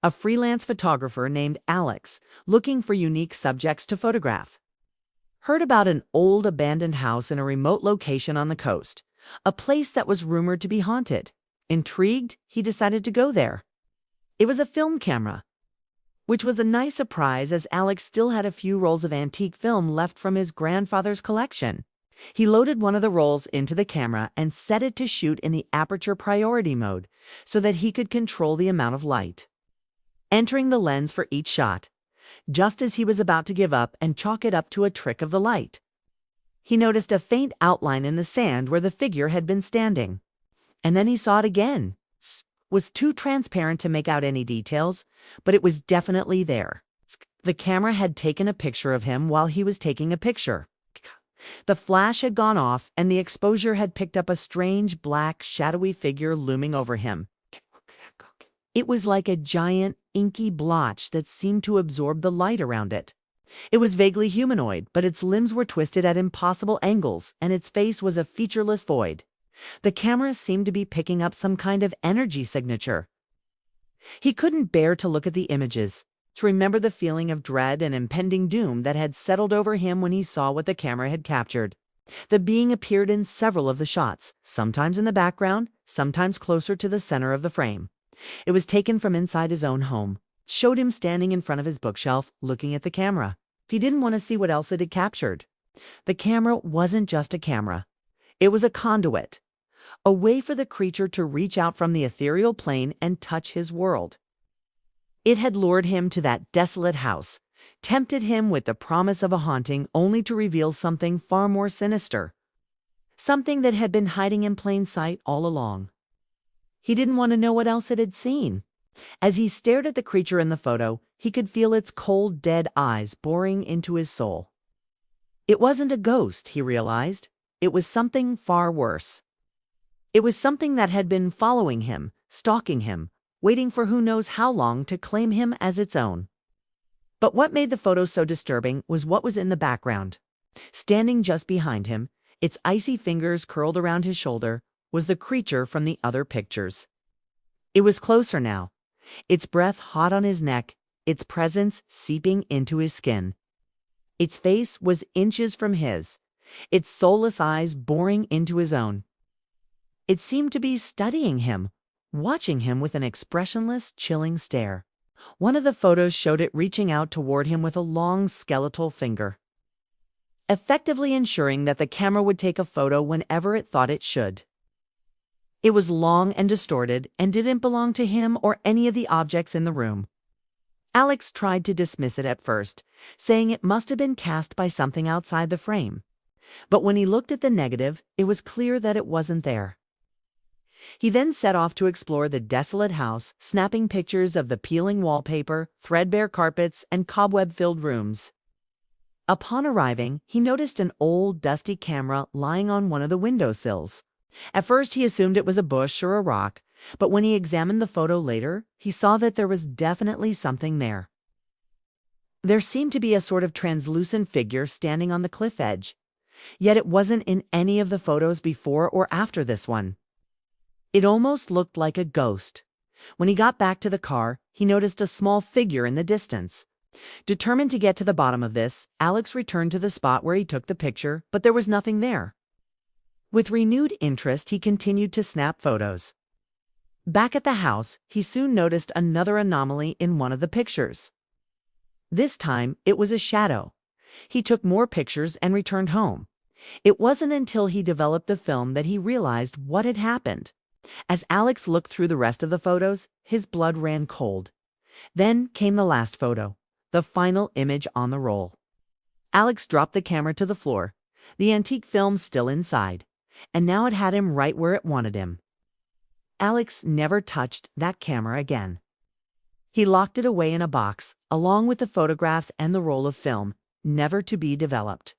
a freelance photographer named Alex, looking for unique subjects to photograph. Heard about an old abandoned house in a remote location on the coast, a place that was rumored to be haunted. Intrigued, he decided to go there. It was a film camera, which was a nice surprise as Alex still had a few rolls of antique film left from his grandfather's collection. He loaded one of the rolls into the camera and set it to shoot in the aperture priority mode so that he could control the amount of light entering the lens for each shot, just as he was about to give up and chalk it up to a trick of the light. He noticed a faint outline in the sand where the figure had been standing. And then he saw it again. It was too transparent to make out any details, but it was definitely there. The camera had taken a picture of him while he was taking a picture. The flash had gone off, and the exposure had picked up a strange, black, shadowy figure looming over him. It was like a giant, inky blotch that seemed to absorb the light around it. It was vaguely humanoid, but its limbs were twisted at impossible angles, and its face was a featureless void. The camera seemed to be picking up some kind of energy signature. He couldn't bear to look at the images, to remember the feeling of dread and impending doom that had settled over him when he saw what the camera had captured. The being appeared in several of the shots, sometimes in the background, sometimes closer to the center of the frame. It was taken from inside his own home, showed him standing in front of his bookshelf, looking at the camera. He didn't want to see what else it had captured. The camera wasn't just a camera. It was a conduit, a way for the creature to reach out from the ethereal plane and touch his world. It had lured him to that desolate house, tempted him with the promise of a haunting, only to reveal something far more sinister. Something that had been hiding in plain sight all along. He didn't want to know what else it had seen. As he stared at the creature in the photo, he could feel its cold, dead eyes boring into his soul. It wasn't a ghost, he realized. It was something far worse. It was something that had been following him, stalking him, waiting for who knows how long to claim him as its own. But what made the photo so disturbing was what was in the background. Standing just behind him, its icy fingers curled around his shoulder, was the creature from the other pictures. It was closer now, its breath hot on his neck, its presence seeping into his skin. Its face was inches from his, its soulless eyes boring into his own. It seemed to be studying him, watching him with an expressionless, chilling stare. One of the photos showed it reaching out toward him with a long skeletal finger, effectively ensuring that the camera would take a photo whenever it thought it should. It was long and distorted and didn't belong to him or any of the objects in the room. Alex tried to dismiss it at first, saying it must have been cast by something outside the frame. But when he looked at the negative, it was clear that it wasn't there. He then set off to explore the desolate house, snapping pictures of the peeling wallpaper, threadbare carpets, and cobweb-filled rooms. Upon arriving, he noticed an old, dusty camera lying on one of the windowsills. At first, he assumed it was a bush or a rock, but when he examined the photo later, he saw that there was definitely something there. There seemed to be a sort of translucent figure standing on the cliff edge, yet it wasn't in any of the photos before or after this one. It almost looked like a ghost. When he got back to the car, he noticed a small figure in the distance. Determined to get to the bottom of this, Alex returned to the spot where he took the picture, but there was nothing there. With renewed interest, he continued to snap photos. Back at the house, he soon noticed another anomaly in one of the pictures. This time, it was a shadow. He took more pictures and returned home. It wasn't until he developed the film that he realized what had happened. As Alex looked through the rest of the photos, his blood ran cold. Then came the last photo, the final image on the roll. Alex dropped the camera to the floor, the antique film still inside, and now it had him right where it wanted him. Alex never touched that camera again. He locked it away in a box, along with the photographs and the roll of film, never to be developed.